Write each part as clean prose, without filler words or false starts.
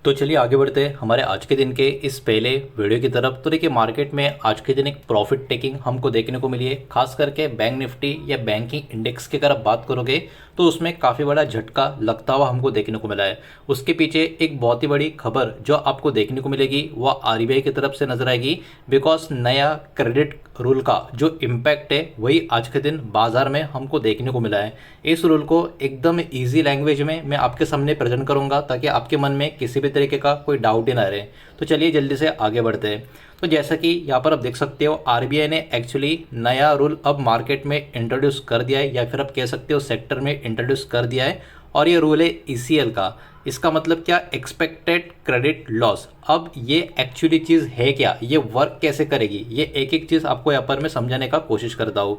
तो चलिए आगे बढ़ते हैं हमारे आज के दिन के इस पहले वीडियो की तरफ। तो देखिए मार्केट में आज के दिन एक प्रॉफिट टेकिंग हमको देखने को मिली है, खास करके बैंक निफ्टी या बैंकिंग इंडेक्स की अगर आप बात करोगे तो उसमें काफ़ी बड़ा झटका लगता हुआ हमको देखने को मिला है। उसके पीछे एक बहुत ही बड़ी खबर जो आपको देखने को मिलेगी वह आरबीआई की तरफ से नजर आएगी। बिकॉज नया क्रेडिट रूल का जो इम्पैक्ट है वही आज के दिन बाजार में हमको देखने को मिला है। इस रूल को एकदम ईजी लैंग्वेज में मैं आपके सामने प्रेजेंट करूंगा ताकि आपके मन में किसी भी तरीके का कोई डाउट ही ना रहे। तो चलिए जल्दी से आगे बढ़ते हैं। तो जैसा कि यहाँ पर आप देख सकते हो आरबीआई ने एक्चुअली नया रूल अब मार्केट में इंट्रोड्यूस कर दिया है, या फिर आप कह सकते हो सेक्टर में इंट्रोड्यूस कर दिया है। और ये रूल है ईसीएल का। इसका मतलब क्या, एक्सपेक्टेड क्रेडिट लॉस। अब ये एक्चुअली चीज़ है क्या, ये वर्क कैसे करेगी, ये एक एक चीज़ आपको यहाँ पर मैं समझाने का कोशिश करता हूँ।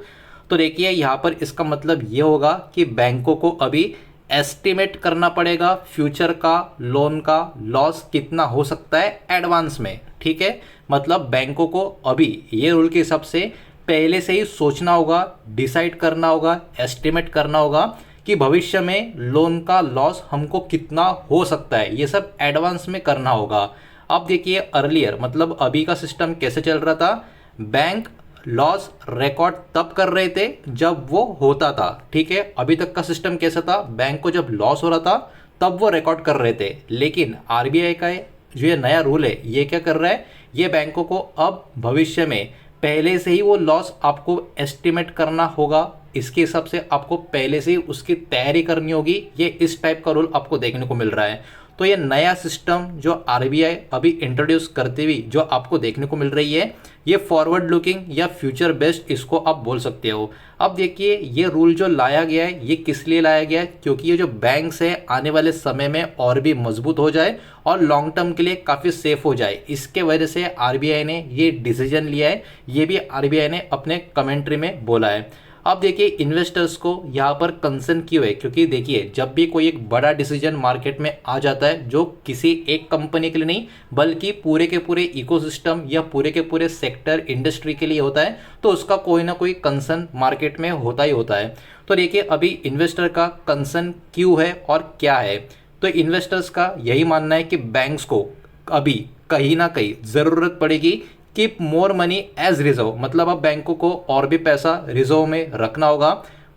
तो देखिए यहाँ पर इसका मतलब ये होगा कि बैंकों को अभी एस्टिमेट करना पड़ेगा फ्यूचर का लोन का लॉस कितना हो सकता है एडवांस में। ठीक है, मतलब बैंकों को अभी ये रूल के हिसाब से पहले से ही सोचना होगा, डिसाइड करना होगा, एस्टिमेट करना होगा कि भविष्य में लोन का लॉस हमको कितना हो सकता है। ये सब एडवांस में करना होगा। अब देखिए अर्लियर मतलब अभी का सिस्टम कैसे चल रहा था, बैंक लॉस रिकॉर्ड तब कर रहे थे जब वो होता था। ठीक है, अभी तक का सिस्टम कैसा था, बैंक को जब लॉस हो रहा था तब वो रिकॉर्ड कर रहे थे। लेकिन आरबीआई का जो ये नया रूल है ये क्या कर रहा है, ये बैंकों को अब भविष्य में पहले से ही वो लॉस आपको एस्टिमेट करना होगा। इसके हिसाब से आपको पहले से ही उसकी तैयारी करनी होगी। ये इस टाइप का रूल आपको देखने को मिल रहा है। तो ये नया सिस्टम जो आरबीआई अभी इंट्रोड्यूस करते हुए जो आपको देखने को मिल रही है, ये फॉरवर्ड लुकिंग या फ्यूचर बेस्ड इसको आप बोल सकते हो। अब देखिए ये रूल जो लाया गया है ये किस लिए लाया गया है, क्योंकि ये जो बैंक्स है आने वाले समय में और भी मजबूत हो जाए और लॉन्ग टर्म के लिए काफ़ी सेफ हो जाए। इसके वजह से आरबीआई ने ये डिसीजन लिया है। ये भी आरबीआई ने अपने कमेंट्री में बोला है। अब देखिए इन्वेस्टर्स को यहाँ पर कंसर्न क्यों है, क्योंकि देखिए जब भी कोई एक बड़ा डिसीजन मार्केट में आ जाता है जो किसी एक कंपनी के लिए नहीं बल्कि पूरे के पूरे इकोसिस्टम या पूरे के पूरे सेक्टर इंडस्ट्री के लिए होता है, तो उसका कोई ना कोई कंसर्न मार्केट में होता ही होता है। तो देखिए अभी इन्वेस्टर का कंसर्न क्यों है और क्या है। तो इन्वेस्टर्स का यही मानना है कि बैंक्स को अभी कहीं ना कहीं ज़रूरत पड़ेगी keep more money as reserve, मतलब अब बैंकों को और भी पैसा रिजर्व में रखना होगा।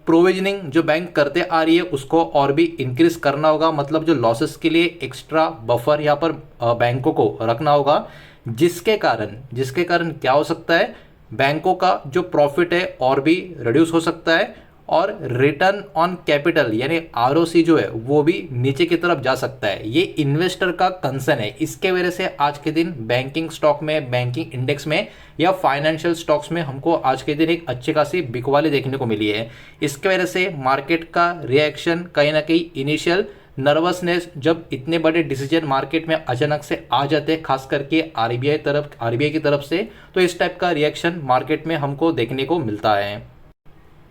प्रोविजनिंग जो बैंक करते आ रही है उसको और भी इंक्रीज करना होगा, मतलब जो लॉसेस के लिए एक्स्ट्रा बफर यहाँ पर बैंकों को रखना होगा। जिसके कारण क्या हो सकता है, बैंकों का जो प्रॉफिट है और भी रिड्यूस हो सकता है और रिटर्न ऑन कैपिटल यानी आरओसी जो है वो भी नीचे की तरफ जा सकता है। ये इन्वेस्टर का कंसर्न है। इसके वजह से आज के दिन बैंकिंग स्टॉक में, बैंकिंग इंडेक्स में या फाइनेंशियल स्टॉक्स में हमको आज के दिन एक अच्छी खासी बिकवाली देखने को मिली है। इसके वजह से मार्केट का रिएक्शन कहीं ना कहीं इनिशियल नर्वसनेस, जब इतने बड़े डिसीजन मार्केट में अचानक से आ जाते हैं खास करके आरबीआई की तरफ से, तो इस टाइप का रिएक्शन मार्केट में हमको देखने को मिलता है।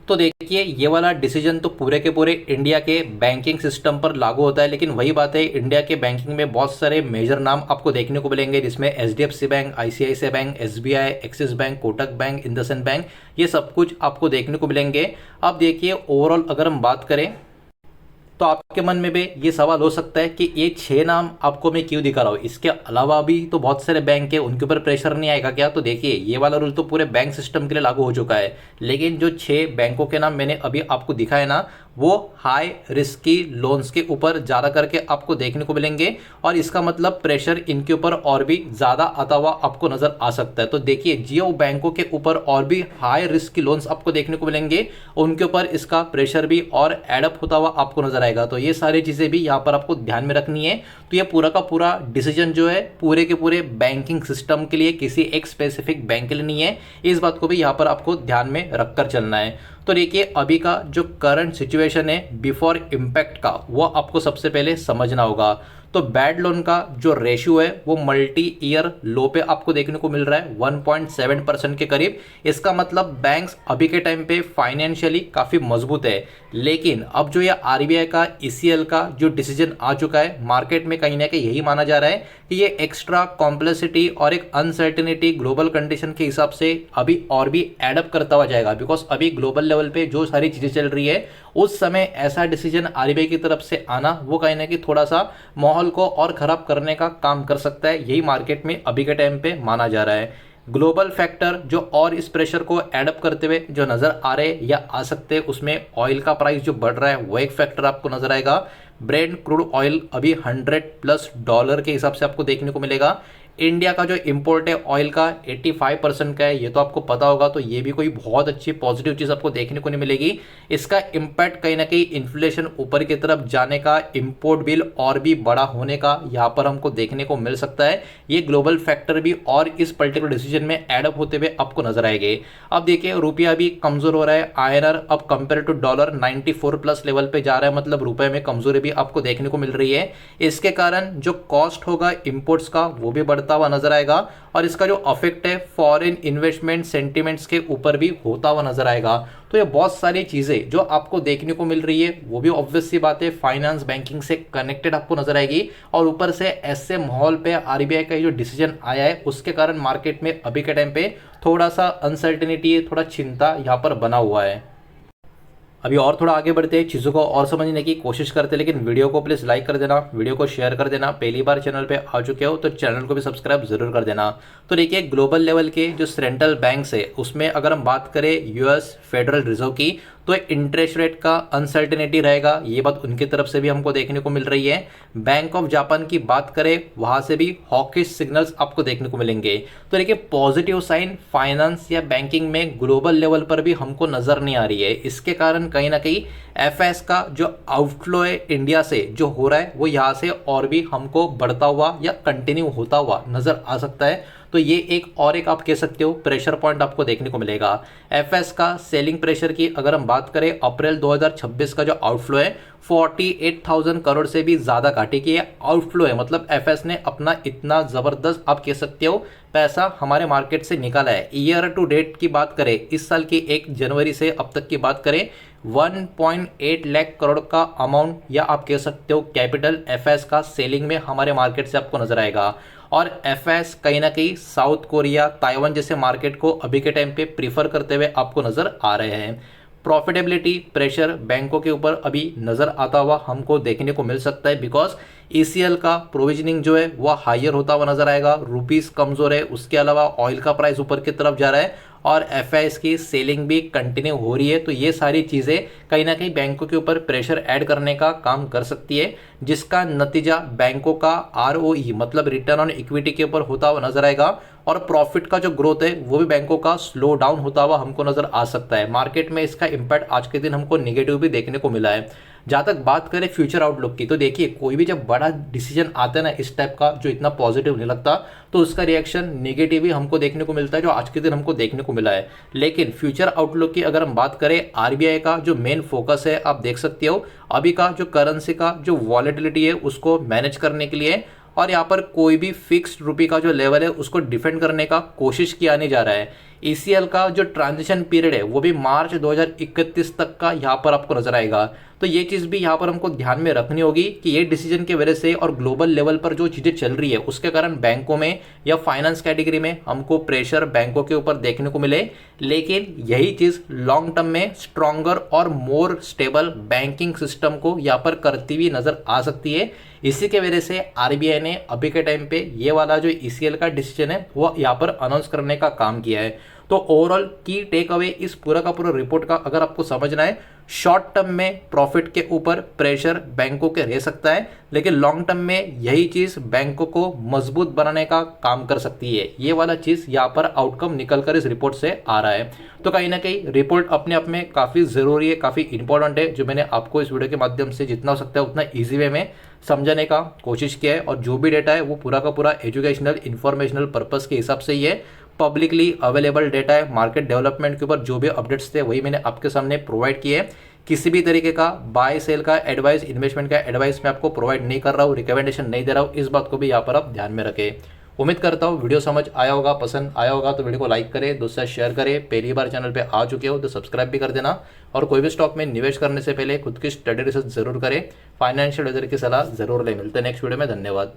तो देखिए ये वाला डिसीजन तो पूरे के पूरे इंडिया के बैंकिंग सिस्टम पर लागू होता है, लेकिन वही बात है इंडिया के बैंकिंग में बहुत सारे मेजर नाम आपको देखने को मिलेंगे, जिसमें HDFC bank, ICICI bank, SBI, axis bank, Kotak bank, IndusInd bank, ये सब कुछ आपको देखने को मिलेंगे। अब देखिए ओवरऑल अगर हम बात करें तो आपके मन में भी ये सवाल हो सकता है कि ये 6 नाम आपको मैं क्यों दिखा रहा हूँ, इसके अलावा भी तो बहुत सारे बैंक है, उनके ऊपर प्रेशर नहीं आएगा क्या। तो देखिए ये वाला रूल तो पूरे बैंक सिस्टम के लिए लागू हो चुका है, लेकिन जो 6 बैंकों के नाम मैंने अभी आपको दिखाए ना वो हाई रिस्की लोन्स के ऊपर ज़्यादा करके आपको देखने को मिलेंगे, और इसका मतलब प्रेशर इनके ऊपर और भी ज़्यादा आता हुआ आपको नज़र आ सकता है। तो देखिए जियो बैंकों के ऊपर और भी हाई रिस्क की लोन्स आपको देखने को मिलेंगे, उनके ऊपर इसका प्रेशर भी और एडअप होता हुआ आपको नजर आएगा। तो ये सारी चीज़ें भी यहाँ पर आपको ध्यान में रखनी है। तो ये पूरा का पूरा डिसीजन जो है पूरे के पूरे बैंकिंग सिस्टम के लिए, किसी एक स्पेसिफिक बैंक के लिए नहीं है। इस बात को भी यहाँ पर आपको ध्यान में रखकर चलना है। तो देखिए अभी का जो करंट सिचुएशन है बिफोर इम्पैक्ट का, वो आपको सबसे पहले समझना होगा। तो बैड लोन का जो रेशियो है वो मल्टी ईयर लो पे आपको देखने को मिल रहा है 1.7% के करीब। इसका मतलब बैंक्स अभी के टाइम पे फाइनेंशियली काफ़ी मजबूत है। लेकिन अब जो ये आरबीआई का ईसीएल का जो डिसीजन आ चुका है, मार्केट में कहीं ना कहीं यही माना जा रहा है कि ये एक्स्ट्रा कॉम्प्लेक्सिटी और एक अनसर्टेनिटी ग्लोबल कंडीशन के हिसाब से अभी और भी एडअप करता हुआ जाएगा। बिकॉज अभी ग्लोबल लेवल पे जो सारी चीज़ें चल रही है उस समय ऐसा डिसीजन आरबीआई की तरफ से आना वो कहीं ना कहीं थोड़ा सा माहौल को और खराब करने का काम कर सकता है, यही मार्केट में अभी के टाइम पे माना जा रहा है। ग्लोबल फैक्टर जो और इस प्रेशर को एडअप करते हुए जो नजर आ रहे या आ सकते हैं, उसमें ऑयल का प्राइस जो बढ़ रहा है वो एक फैक्टर आपको नजर आएगा। ब्रेंट क्रूड ऑयल अभी $100+ के हिसाब से आपको देखने को मिलेगा। इंडिया का जो इंपोर्ट है ऑयल का 85% का है, ये तो आपको पता होगा, तो ये भी कोई बहुत अच्छी पॉजिटिव चीज़ आपको देखने को नहीं मिलेगी। इसका इम्पैक्ट कहीं ना कहीं इन्फ्लेशन ऊपर की तरफ जाने का, इंपोर्ट बिल और भी बड़ा होने का यहाँ पर हमको देखने को मिल सकता है। ये ग्लोबल फैक्टर भी और इस पर्टिकुलर डिसीजन में एडअप होते हुए आपको नजर आएंगे। अब देखिए रुपया भी कमजोर हो रहा है, आईएनआर अब कंपेयर टू डॉलर 94+ लेवल पे जा रहा है, मतलब रुपए में कमजोरी भी आपको देखने को मिल रही है। इसके कारण जो कॉस्ट होगा इंपोर्ट्स का वो भी बढ़ता हुआ नजर आएगा, और इसका जो अफेक्ट है फॉरेन इन्वेस्टमेंट सेंटिमेंट्स के ऊपर भी होता हुआ नजर आएगा। तो ये बहुत सारी चीजें जो आपको देखने को मिल रही है वो भी ऑब्वियस सी बात है फाइनेंस बैंकिंग से कनेक्टेड आपको नजर आएगी, और ऊपर से ऐसे माहौल पे आरबीआई का जो डिसीजन आया है उसके कारण मार्केट में अभी के टाइम पे थोड़ा सा अनसर्टेनिटी, थोड़ा चिंता यहाँ पर बना हुआ है। अभी और थोड़ा आगे बढ़ते हैं, चीज़ों को और समझने की कोशिश करते हैं, लेकिन वीडियो को प्लीज़ लाइक कर देना, वीडियो को शेयर कर देना। पहली बार चैनल पे आ चुके हो तो चैनल को भी सब्सक्राइब जरूर कर देना। तो देखिए ग्लोबल लेवल के जो सेंट्रल बैंक्स है उसमें अगर हम बात करें यूएस फेडरल रिजर्व की, तो इंटरेस्ट रेट का अनसर्टेनिटी रहेगा, ये बात उनकी तरफ से भी हमको देखने को मिल रही है। बैंक ऑफ जापान की बात करें वहां से भी हॉकिश सिग्नल्स आपको देखने को मिलेंगे। तो देखिए पॉजिटिव साइन फाइनेंस या बैंकिंग में ग्लोबल लेवल पर भी हमको नजर नहीं आ रही है। इसके कारण कहीं ना कहीं एफएस का जो आउटफ्लो है इंडिया से जो हो रहा है वो यहाँ से और भी हमको बढ़ता हुआ या कंटिन्यू होता हुआ नजर आ सकता है। तो ये एक आप कह सकते हो प्रेशर पॉइंट आपको देखने को मिलेगा। एफएस का सेलिंग प्रेशर की अगर हम बात करें, अप्रैल 2026 का जो आउटफ्लो है 48,000 करोड़ से भी ज्यादा घाटे की आउटफ्लो है, मतलब एफएस ने अपना इतना जबरदस्त आप कह सकते हो पैसा हमारे मार्केट से निकाला है। ईयर टू डेट की बात करें, इस साल की 1 जनवरी से अब तक की बात करें, 1.8 लाख करोड़ का अमाउंट या आप कह सकते हो कैपिटल एफएस का सेलिंग में हमारे मार्केट से आपको नजर आएगा। और एफएस कहीं ना कहीं साउथ कोरिया, ताइवान जैसे मार्केट को अभी के टाइम पे प्रीफर करते हुए आपको नजर आ रहे हैं। प्रॉफिटेबिलिटी प्रेशर बैंकों के ऊपर अभी नजर आता हुआ हमको देखने को मिल सकता है, बिकॉज ईसीएल का प्रोविजनिंग जो है वह हायर होता हुआ नजर आएगा, रुपीस कमजोर है, उसके अलावा ऑयल का प्राइस ऊपर की तरफ जा रहा है और एफआईएस की सेलिंग भी कंटिन्यू हो रही है। तो ये सारी चीजें कहीं ना कहीं बैंकों के ऊपर प्रेशर ऐड करने का काम कर सकती है, जिसका नतीजा बैंकों का आरओई मतलब रिटर्न ऑन इक्विटी के ऊपर होता हुआ नजर आएगा, और प्रॉफिट का जो ग्रोथ है वो भी बैंकों का स्लो डाउन होता हुआ हमको नजर आ सकता है। मार्केट में इसका इंपैक्ट आज के दिन हमको नेगेटिव भी देखने को मिला है। जहां तक बात करें फ्यूचर आउटलुक की, तो देखिए कोई भी जब बड़ा डिसीजन आता है ना इस टाइप का जो इतना पॉजिटिव नहीं लगता, तो उसका रिएक्शन नेगेटिव ही हमको देखने को मिलता है, जो आज के दिन हमको देखने को मिला है। लेकिन फ्यूचर आउटलुक की अगर हम बात करें, आरबीआई का जो मेन फोकस है आप देख सकते हो अभी का जो करेंसी का जो वॉलेटिलिटी है उसको मैनेज करने के लिए, और यहाँ पर कोई भी फिक्स्ड रुपये का जो लेवल है उसको डिफेंड करने का कोशिश किया नहीं जा रहा है। ईसीएल का जो ट्रांजिशन पीरियड है वो भी मार्च 2031 तक का यहाँ पर आपको नजर आएगा। तो ये चीज़ भी यहाँ पर हमको ध्यान में रखनी होगी कि ये डिसीजन की वजह से और ग्लोबल लेवल पर जो चीज़ें चल रही है उसके कारण बैंकों में या फाइनेंस कैटेगरी में हमको प्रेशर बैंकों के ऊपर देखने को मिले। लेकिन यही चीज़ लॉन्ग टर्म में स्ट्रॉन्गर और मोर स्टेबल बैंकिंग सिस्टम को यहाँ पर करती हुई नजर आ सकती है। इसी के वजह से आरबीआई ने अभी के टाइम पे ये वाला जो ईसीएल का डिसीजन है वो यहाँ पर अनाउंस करने का काम किया है। तो ओवरऑल की टेक अवे इस पूरा का पूरा रिपोर्ट का अगर आपको समझना है, शॉर्ट टर्म में प्रॉफिट के ऊपर प्रेशर बैंकों के रह सकता है, लेकिन लॉन्ग टर्म में यही चीज बैंकों को मजबूत बनाने का काम कर सकती है। ये वाला चीज यहाँ पर आउटकम निकलकर इस रिपोर्ट से आ रहा है। तो कहीं ना कहीं रिपोर्ट अपने आप में काफी जरूरी है, काफी इंपॉर्टेंट है, जो मैंने आपको इस वीडियो के माध्यम से जितना हो सकता है उतना ईजी वे में समझाने का कोशिश किया है। और जो भी डेटा है वो पूरा का पूरा एजुकेशनल इंफॉर्मेशनल पर्पस के हिसाब से ही है, पब्लिकली अवेलेबल डेटा है। मार्केट डेवलपमेंट के ऊपर जो भी अपडेट्स थे वही मैंने आपके सामने प्रोवाइड किए हैं। किसी भी तरीके का बाय सेल का एडवाइस, इन्वेस्टमेंट का एडवाइस मैं आपको प्रोवाइड नहीं कर रहा हूँ, रिकमेंडेशन नहीं दे रहा हूँ, इस बात को भी यहाँ पर आप ध्यान में रखें। उम्मीद करता हूँ वीडियो समझ आया होगा, पसंद आया होगा तो वीडियो को लाइक करें, दोस्तों शेयर करें। पहली बार चैनल पे आ चुके हो तो सब्सक्राइब भी कर देना, और कोई भी स्टॉक में निवेश करने से पहले खुद की स्टडी रिसर्च जरूर करें, फाइनेंशियल एडवाइजर की सलाह जरूर ले। मिलते हैं नेक्स्ट वीडियो में, धन्यवाद।